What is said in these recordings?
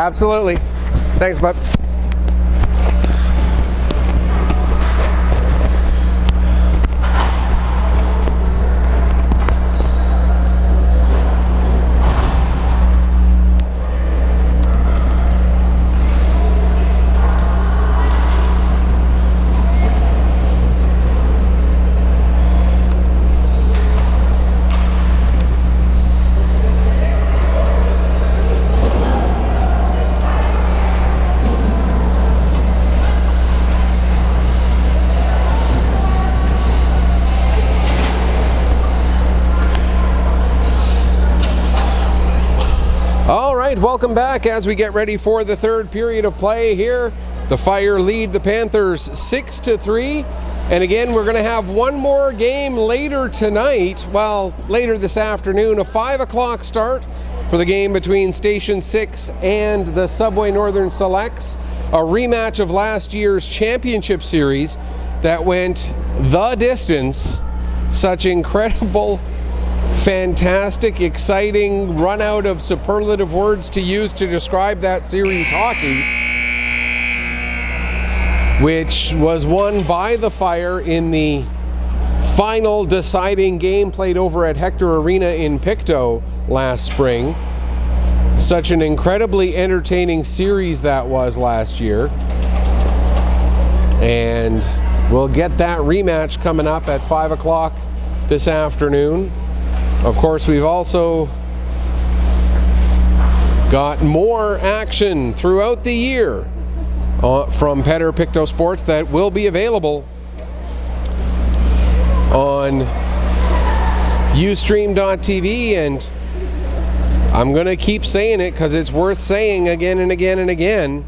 Absolutely. Thanks, bud. Welcome back as we get ready for the third period of play here. The Fire lead the Panthers 6-3. And again, we're going to have one more game later tonight. Well, later this afternoon, a 5 o'clock start for the game between Station 6 and the Subway Northern Selects. A rematch of last year's championship series that went the distance. Such incredible, fantastic, exciting run out of superlative words to use to describe that series hockey, which was won by the Fire in the final deciding game played over at Hector Arena in Pictou last spring. Such an incredibly entertaining series that was last year. And we'll get that rematch coming up at 5 o'clock this afternoon. Of course, we've also got more action throughout the year from Pictou Sports that will be available on Ustream.tv, and I'm going to keep saying it because it's worth saying again and again and again.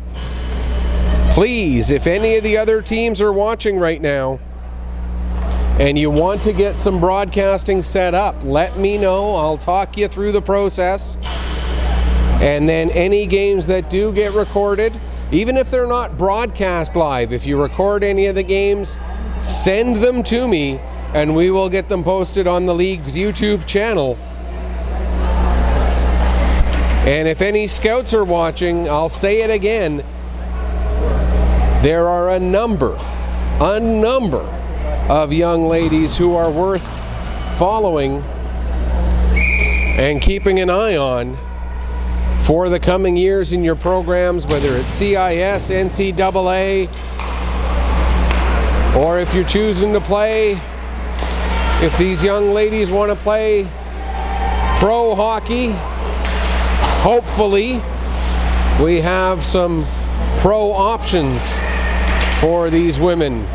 Please, if any of the other teams are watching right now, and you want to get some broadcasting set up, let me know. I'll talk you through the process. And then any games that do get recorded, even if they're not broadcast live, if you record any of the games, send them to me and we will get them posted on the league's YouTube channel. And if any scouts are watching, I'll say it again. There are a number of young ladies who are worth following and keeping an eye on for the coming years in your programs, whether it's CIS, NCAA, or if you're choosing to play, if these young ladies want to play pro hockey, hopefully we have some pro options for these women.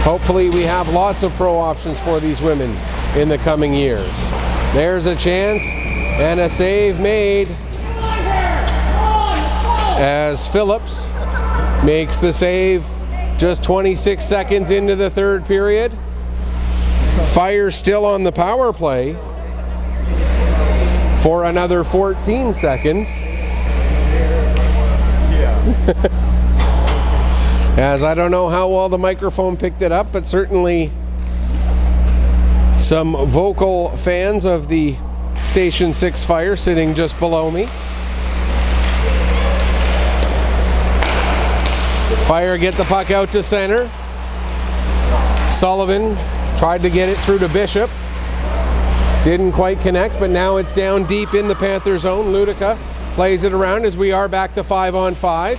Hopefully we have lots of pro options for these women in the coming years. There's a chance and a save made as Phillips makes the save just 26 seconds into the third period. Fire still on the power play for another 14 seconds. As I don't know how well the microphone picked it up, but certainly some vocal fans of the Station 6 Fire sitting just below me. Fire get the puck out to center. Sullivan tried to get it through to Bishop. Didn't quite connect, but now it's down deep in the Panther zone. Ludica plays it around as we are back to 5-on-5.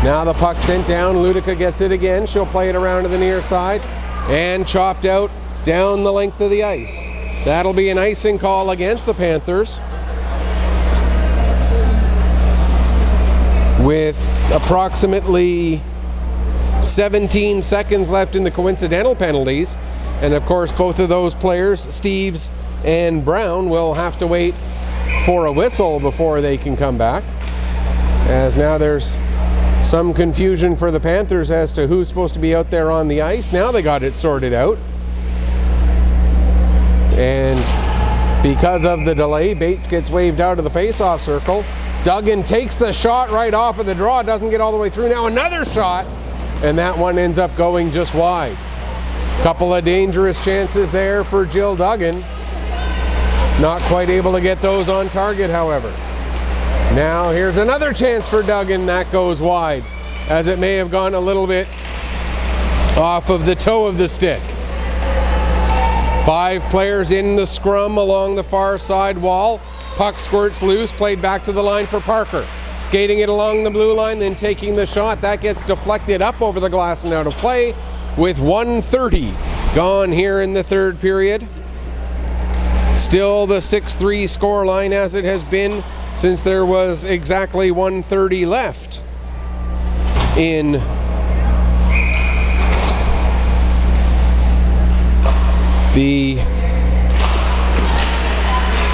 Now the puck sent down. Ludica gets it again. She'll play it around to the near side and chopped out down the length of the ice. That'll be an icing call against the Panthers. With approximately 17 seconds left in the coincidental penalties. And of course, both of those players, Steves and Brown, will have to wait for a whistle before they can come back. As now there's some confusion for the Panthers as to who's supposed to be out there on the ice. Now they got it sorted out. And because of the delay, Bates gets waved out of the face-off circle. Duggan takes the shot right off of the draw, doesn't get all the way through. Now another shot, and that one ends up going just wide. Couple of dangerous chances there for Jill Duggan. Not quite able to get those on target, however. Now here's another chance for Duggan. That goes wide, as it may have gone a little bit off of the toe of the stick. 5 players in the scrum along the far side wall. Puck squirts loose, played back to the line for Parker. Skating it along the blue line, then taking the shot. That gets deflected up over the glass and out of play with 1:30 gone here in the third period. Still the 6-3 score line as it has been since there was exactly 1:30 left in the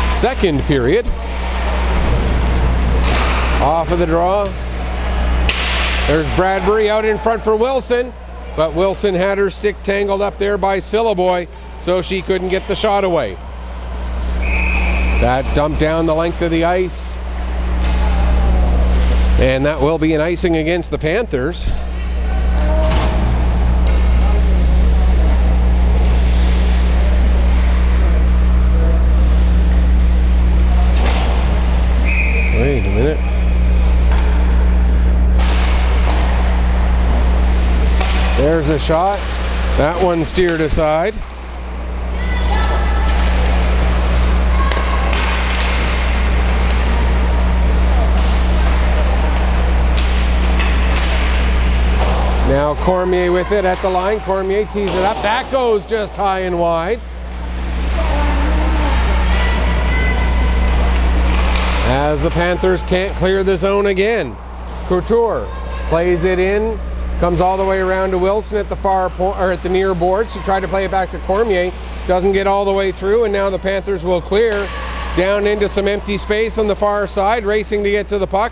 second period. Off of the draw. There's Bradbury out in front for Wilson, but Wilson had her stick tangled up there by Syliboy, so she couldn't get the shot away. That dumped down the length of the ice, and that will be an icing against the Panthers. Wait a minute. There's a shot. That one steered aside. Now Cormier with it at the line. Cormier tees it up. That goes just high and wide. As the Panthers can't clear the zone again. Couture plays it in, comes all the way around to Wilson at the at the near board. She tried to play it back to Cormier, doesn't get all the way through, and now the Panthers will clear down into some empty space on the far side, racing to get to the puck.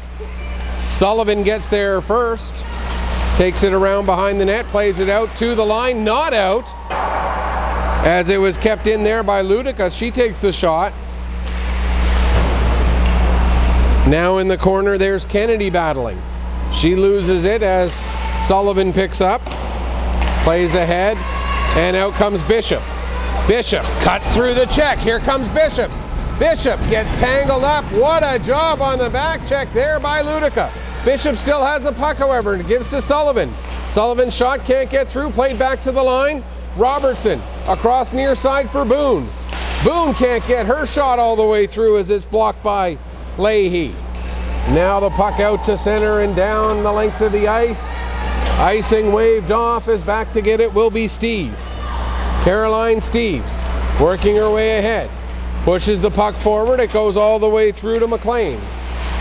Sullivan gets there first, takes it around behind the net, plays it out to the line, not out, as it was kept in there by Ludica. She takes the shot. Now in the corner, there's Kennedy battling. She loses it as Sullivan picks up, plays ahead, and out comes Bishop. Bishop cuts through the check. Here comes Bishop. Bishop gets tangled up. What a job on the back check there by Ludica. Bishop still has the puck, however, and gives to Sullivan. Sullivan's shot can't get through, played back to the line. Robertson across near side for Boone. Boone can't get her shot all the way through as it's blocked by Leahy. Now the puck out to center and down the length of the ice. Icing waved off, as back to get it will be Steeves. Caroline Steeves working her way ahead. Pushes the puck forward, it goes all the way through to McLean.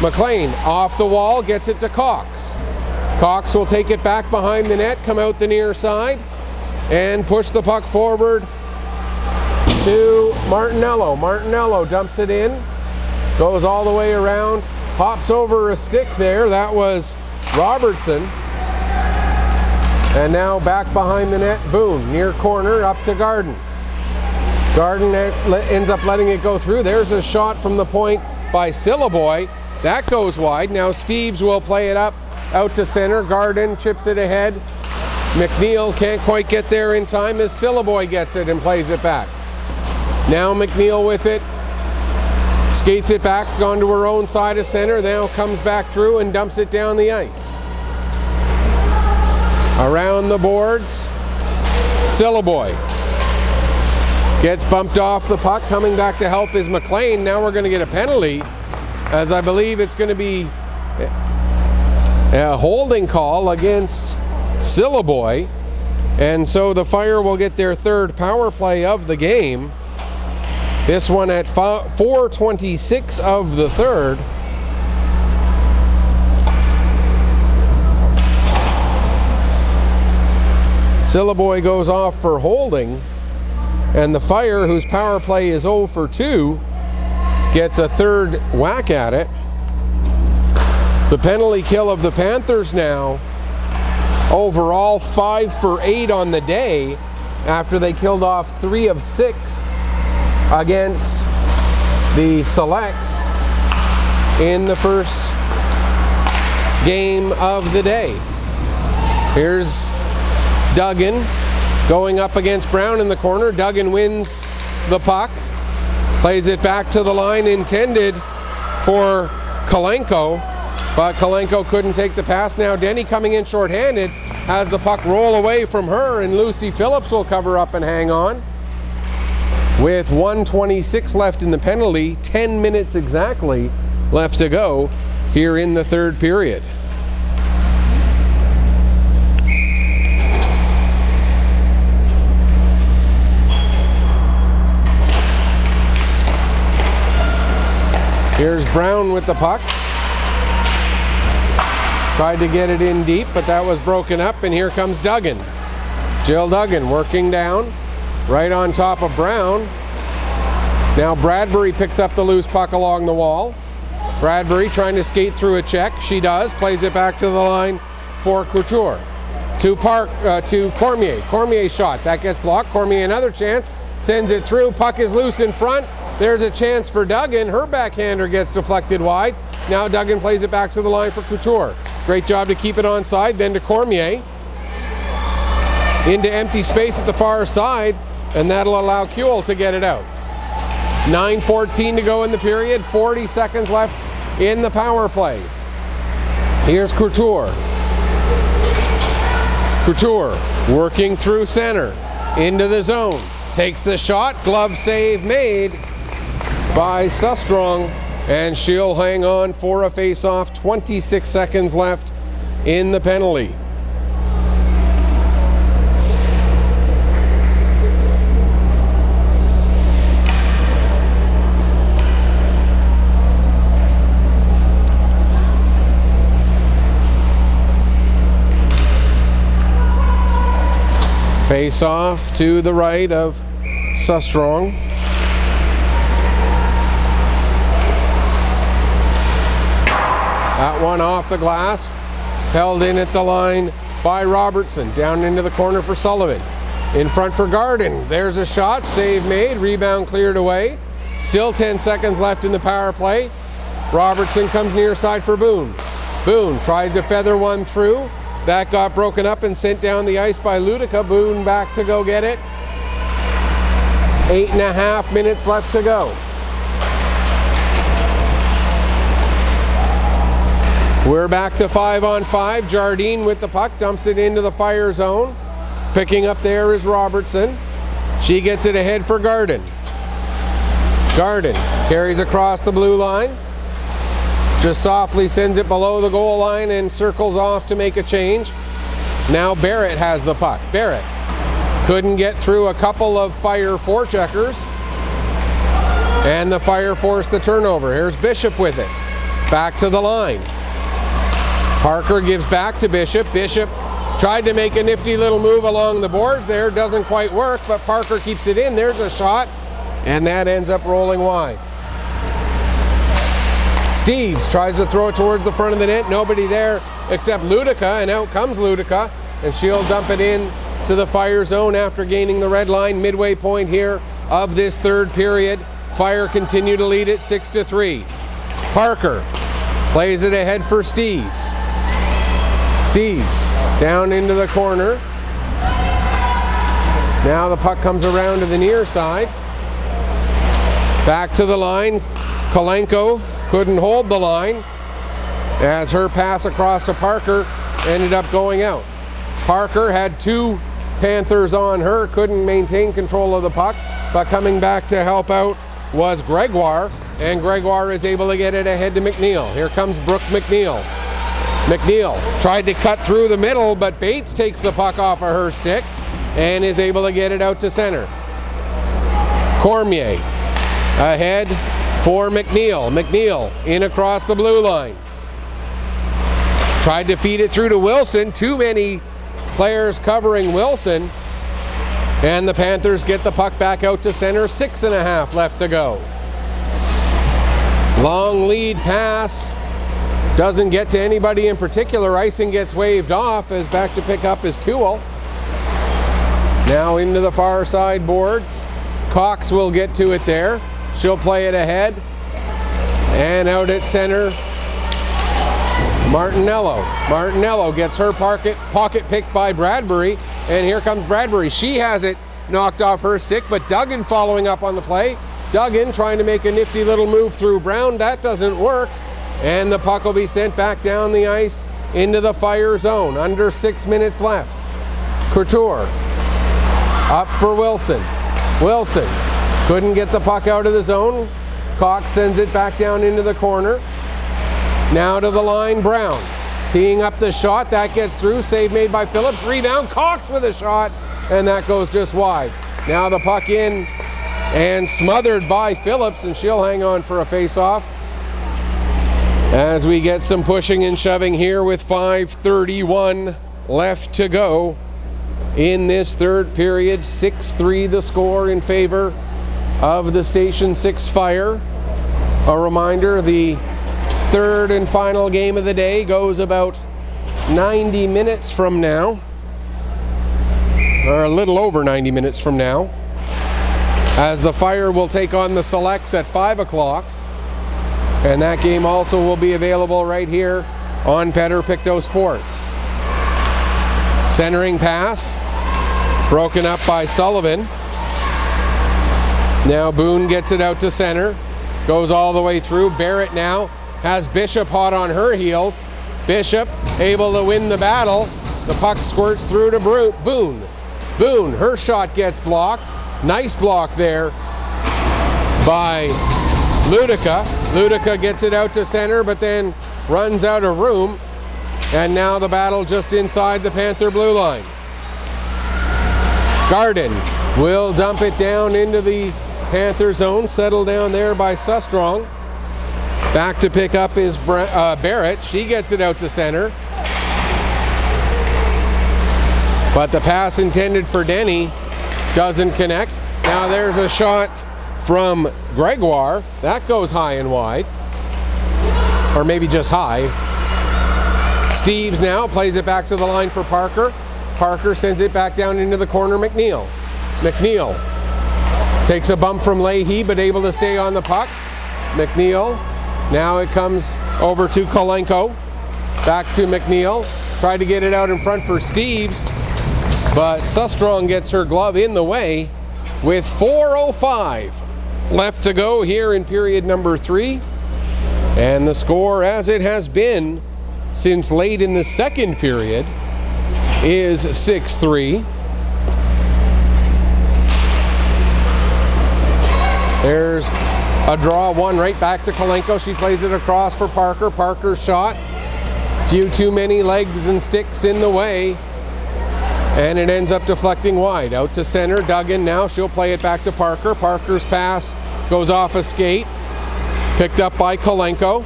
McLean off the wall, gets it to Cox. Cox will take it back behind the net, come out the near side, and push the puck forward to Martinello. Martinello dumps it in, goes all the way around, hops over a stick there. That was Robertson. And now back behind the net, Boone, near corner, up to Garden. Garden ends up letting it go through. There's a shot from the point by Syliboy. That goes wide. Now Steeves will play it up, out to center. Garden chips it ahead. McNeil can't quite get there in time as Syliboy gets it and plays it back. Now McNeil with it. Skates it back onto her own side of center, now comes back through and dumps it down the ice. Around the boards, Syliboy gets bumped off the puck. Coming back to help is McLean. Now we're going to get a penalty, as I believe it's going to be a holding call against Syliboy. And so the Fire will get their third power play of the game. This one at 4:26 of the third. Syliboy goes off for holding, and the Fire, whose power play is 0 for 2, gets a third whack at it. The penalty kill of the Panthers now, overall 5 for 8 on the day, after they killed off 3 of 6 against the Selects in the first game of the day. Here's Duggan going up against Brown in the corner. Duggan wins the puck, plays it back to the line, intended for Kalenko, but Kalenko couldn't take the pass. Now Denny coming in shorthanded, has the puck roll away from her, and Lucy Phillips will cover up and hang on. With 1:26 left in the penalty, 10 minutes exactly left to go here in the third period. Here's Brown with the puck. Tried to get it in deep, but that was broken up, and here comes Duggan. Jill Duggan working down, right on top of Brown. Now Bradbury picks up the loose puck along the wall. Bradbury trying to skate through a check. She does, plays it back to the line for Couture. To Cormier. Cormier's shot, that gets blocked. Cormier another chance, sends it through, puck is loose in front. There's a chance for Duggan. Her backhander gets deflected wide. Now Duggan plays it back to the line for Couture. Great job to keep it onside. Then to Cormier. Into empty space at the far side, and that'll allow Kuehl to get it out. 9:14 to go in the period. 40 seconds left in the power play. Here's Couture. Couture working through center. Into the zone. Takes the shot. Glove save made by Sustrong, and she'll hang on for a face-off. 26 seconds left in the penalty. Face-off to the right of Sustrong. That one off the glass, held in at the line by Robertson. Down into the corner for Sullivan. In front for Garden. There's a shot, save made, rebound cleared away. Still 10 seconds left in the power play. Robertson comes near side for Boone. Boone tried to feather one through. That got broken up and sent down the ice by Ludica. Boone back to go get it. 8.5 minutes left to go. We're back to 5-on-5. Jardine with the puck, dumps it into the fire zone. Picking up there is Robertson. She gets it ahead for Garden. Garden carries across the blue line. Just softly sends it below the goal line and circles off to make a change. Now Barrett has the puck. Barrett couldn't get through a couple of Fire forecheckers, and the Fire forced the turnover. Here's Bishop with it. Back to the line. Parker gives back to Bishop. Bishop tried to make a nifty little move along the boards there. Doesn't quite work, but Parker keeps it in. There's a shot, and that ends up rolling wide. Steves tries to throw it towards the front of the net. Nobody there except Ludica, and out comes Ludica, and she'll dump it in to the Fire zone after gaining the red line. Midway point here of this third period. Fire continue to lead it 6-3. Parker plays it ahead for Steves. Steves down into the corner. Now the puck comes around to the near side. Back to the line. Kalenko couldn't hold the line as her pass across to Parker ended up going out. Parker had two Panthers on her, couldn't maintain control of the puck, but coming back to help out was Gregoire, and Gregoire is able to get it ahead to McNeil. Here comes Brooke McNeil. McNeil tried to cut through the middle, but Bates takes the puck off of her stick and is able to get it out to center. Cormier ahead for McNeil. McNeil in across the blue line. Tried to feed it through to Wilson. Too many players covering Wilson. And the Panthers get the puck back out to center. 6.5 left to go. Long lead pass. Doesn't get to anybody in particular. Icing gets waved off as back to pick up is Kuehl. Now into the far side boards. Cox will get to it there. She'll play it ahead. And out at center, Martinello. Martinello gets her pocket picked by Bradbury. And here comes Bradbury. She has it knocked off her stick, but Duggan following up on the play. Duggan trying to make a nifty little move through Brown. That doesn't work. and the puck will be sent back down the ice into the Fire zone. Under 6 minutes left. Couture up for Wilson. Wilson couldn't get the puck out of the zone. Cox sends it back down into the corner. Now to the line, Brown. Teeing up the shot, that gets through. Save made by Phillips. Rebound, Cox with a shot, and that goes just wide. Now the puck in and smothered by Phillips, and she'll hang on for a face-off. As we get some pushing and shoving here with 5:31 left to go in this third period. 6-3 the score in favor of the Station 6 Fire. A reminder, the third and final game of the day goes about 90 minutes from now, or a little over 90 minutes from now, as the Fire will take on the Selects at 5 o'clock. And that game also will be available right here on Pictou Sports. Centering pass, broken up by Sullivan. Now Boone gets it out to center, goes all the way through. Barrett now has Bishop hot on her heels. Bishop able to win the battle. The puck squirts through to Boone. Boone, her shot gets blocked. Nice block there by Ludica. Ludica gets it out to center, but then runs out of room. And now the battle just inside the Panther blue line. Garden will dump it down into the Panther zone, settled down there by Sustrong. Back to pick up is Barrett. She gets it out to center. But the pass intended for Denny doesn't connect. Now there's a shot from Gregoire. That goes high and wide. Or maybe just high. Steves now plays it back to the line for Parker. Parker sends it back down into the corner. McNeil takes a bump from Leahy, but able to stay on the puck. McNeil. Now it comes over to Kolenko. Back to McNeil. Tried to get it out in front for Steves, but Sustrong gets her glove in the way with 4:05 left to go here in period number 3. And the score, as it has been since late in the second period, is 6-3. There's a draw one right back to Kolenko. She plays it across for Parker. Parker's shot. Few too many legs and sticks in the way. And it ends up deflecting wide. Out to center. Duggan now. She'll play it back to Parker. Parker's pass goes off a skate. Picked up by Kolenko.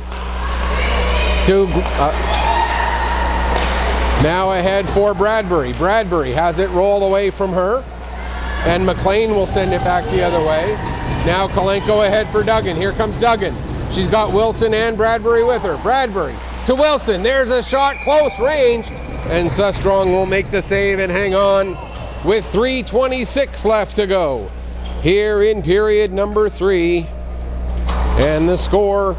Now ahead for Bradbury. Bradbury has it roll away from her. And McLean will send it back the other way. Now Kolenko ahead for Duggan. Here comes Duggan. She's got Wilson and Bradbury with her. Bradbury to Wilson. There's a shot, close range. And Sustrong will make the save and hang on with 3:26 left to go here in period number 3. And the score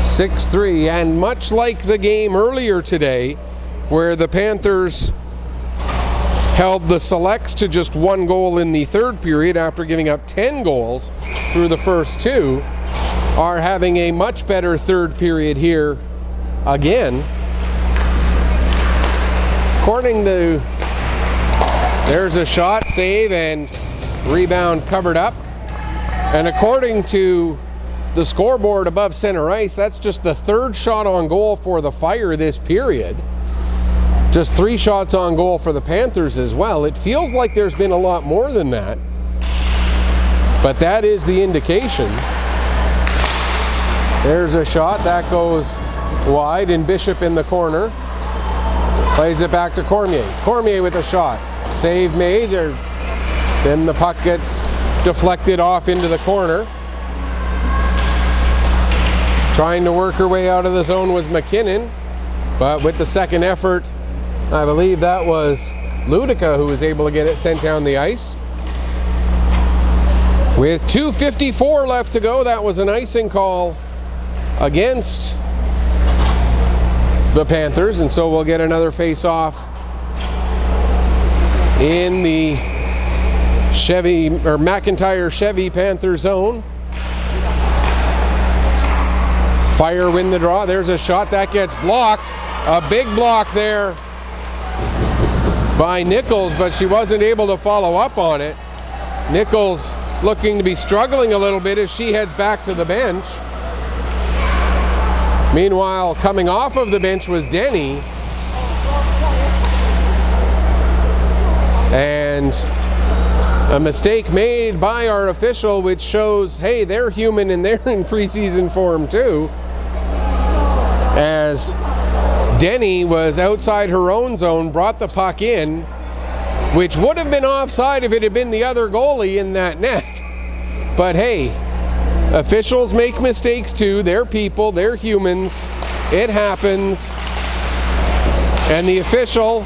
6-3. And much like the game earlier today, where the Panthers held the Selects to just 1 goal in the third period after giving up 10 goals through the first 2, are having a much better third period here again. According to, there's a shot, save, and rebound covered up. And according to the scoreboard above center ice, that's just the 3rd shot on goal for the Fire this period. Just 3 shots on goal for the Panthers as well. It feels like there's been a lot more than that, but that is the indication. There's a shot that goes wide, and Bishop in the corner plays it back to Cormier. Cormier with a shot. Save made, then the puck gets deflected off into the corner. Trying to work her way out of the zone was McKinnon, but with the second effort, I believe that was Ludica who was able to get it sent down the ice. With 2:54 left to go, that was an icing call against the Panthers, and so we'll get another face-off in the Chevy or McIntyre Chevy Panther zone. Fire win the draw. There's a shot that gets blocked. A big block there by Nichols, but she wasn't able to follow up on it. Nichols looking to be struggling a little bit as she heads back to the bench. Meanwhile, coming off of the bench was Denny. And a mistake made by our official, which shows, hey, they're human and they're in preseason form too. As Denny was outside her own zone, brought the puck in, which would have been offside if it had been the other goalie in that net. But hey, officials make mistakes too. They're people, they're humans. It happens. And the official,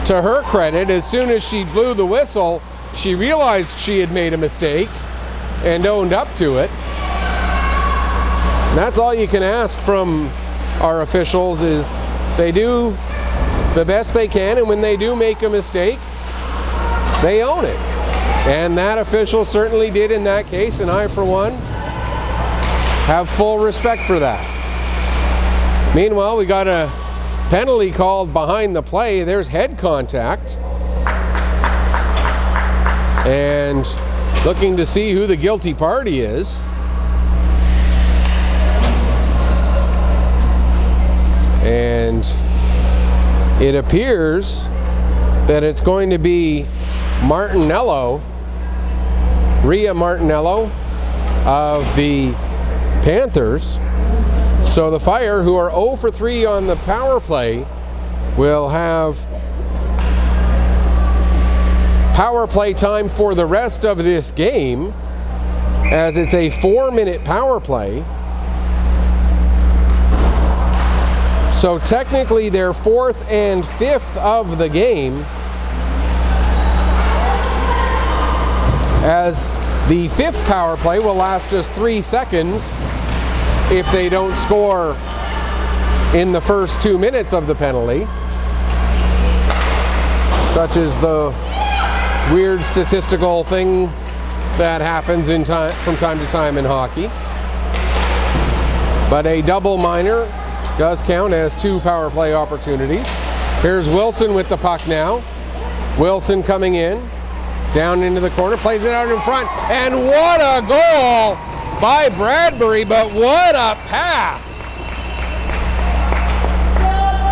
to her credit, as soon as she blew the whistle, she realized she had made a mistake and owned up to it. And that's all you can ask from our officials, is they do the best they can, and when they do make a mistake, they own it. And that official certainly did in that case, and I, for one, have full respect for that. Meanwhile, we got a penalty called behind the play. There's head contact. And looking to see who the guilty party is. And it appears that it's going to be Martinello, Rhea Martinello of the Panthers. So the Fire, who are 0 for 3 on the power play, will have power play time for the rest of this game, as it's a 4-minute power play. So technically their 4th and 5th of the game, as the 5th power play will last just 3 seconds if they don't score in the first 2 minutes of the penalty. Such as the weird statistical thing that happens from time to time in hockey. But a double minor does count as 2 power play opportunities. Here's Wilson with the puck now. Wilson coming in, down into the corner, plays it out in front, and what a goal by Bradbury, but what a pass!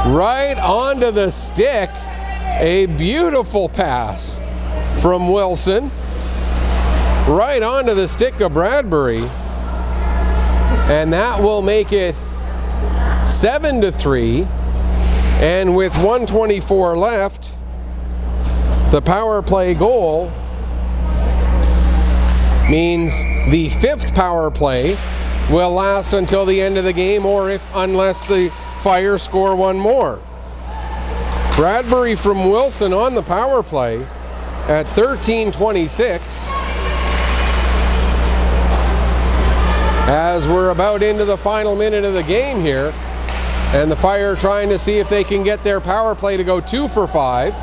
Right onto the stick, a beautiful pass from Wilson, right onto the stick of Bradbury, and that will make it 7-3, and with 1:24 left, the power play goal means the 5th power play will last until the end of the game, or unless the Fire score one more. Bradbury from Wilson on the power play at 13:26, as we're about into the final minute of the game here, and the Fire trying to see if they can get their power play to go 2 for 5.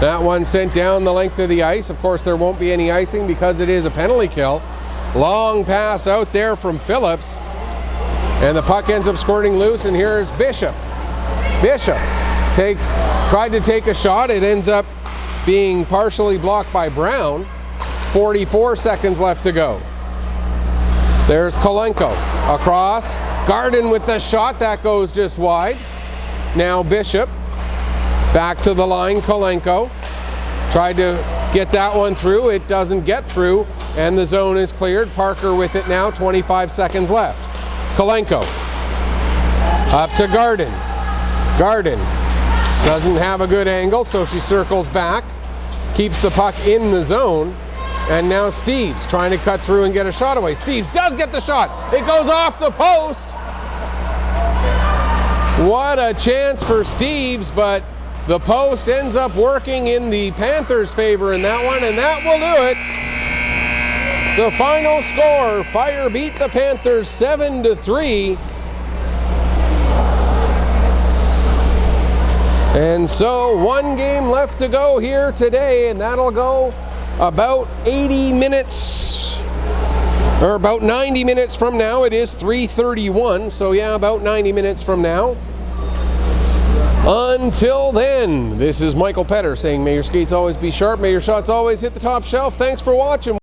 That one sent down the length of the ice. Of course, there won't be any icing because it is a penalty kill. Long pass out there from Phillips, and the puck ends up squirting loose, and here's Bishop. Bishop tried to take a shot. It ends up being partially blocked by Brown. 44 seconds left to go. There's Kolenko across. Garden with the shot. That goes just wide. Now Bishop. Back to the line, Kolenko. Tried to get that one through. It doesn't get through, and the zone is cleared. Parker with it now. 25 seconds left. Kolenko. Up to Garden. Garden doesn't have a good angle, so she circles back. Keeps the puck in the zone. And now Steeves trying to cut through and get a shot away. Steeves does get the shot. It goes off the post. What a chance for Steeves, but the post ends up working in the Panthers' favor in that one, and that will do it. The final score, Fire beat the Panthers 7-3. And so 1 game left to go here today, and that'll go about 80 minutes Or about 90 minutes from now. It is 3:31, so yeah, about 90 minutes from now. Until then, this is Michael Petter saying may your skates always be sharp, may your shots always hit the top shelf. Thanks for watching.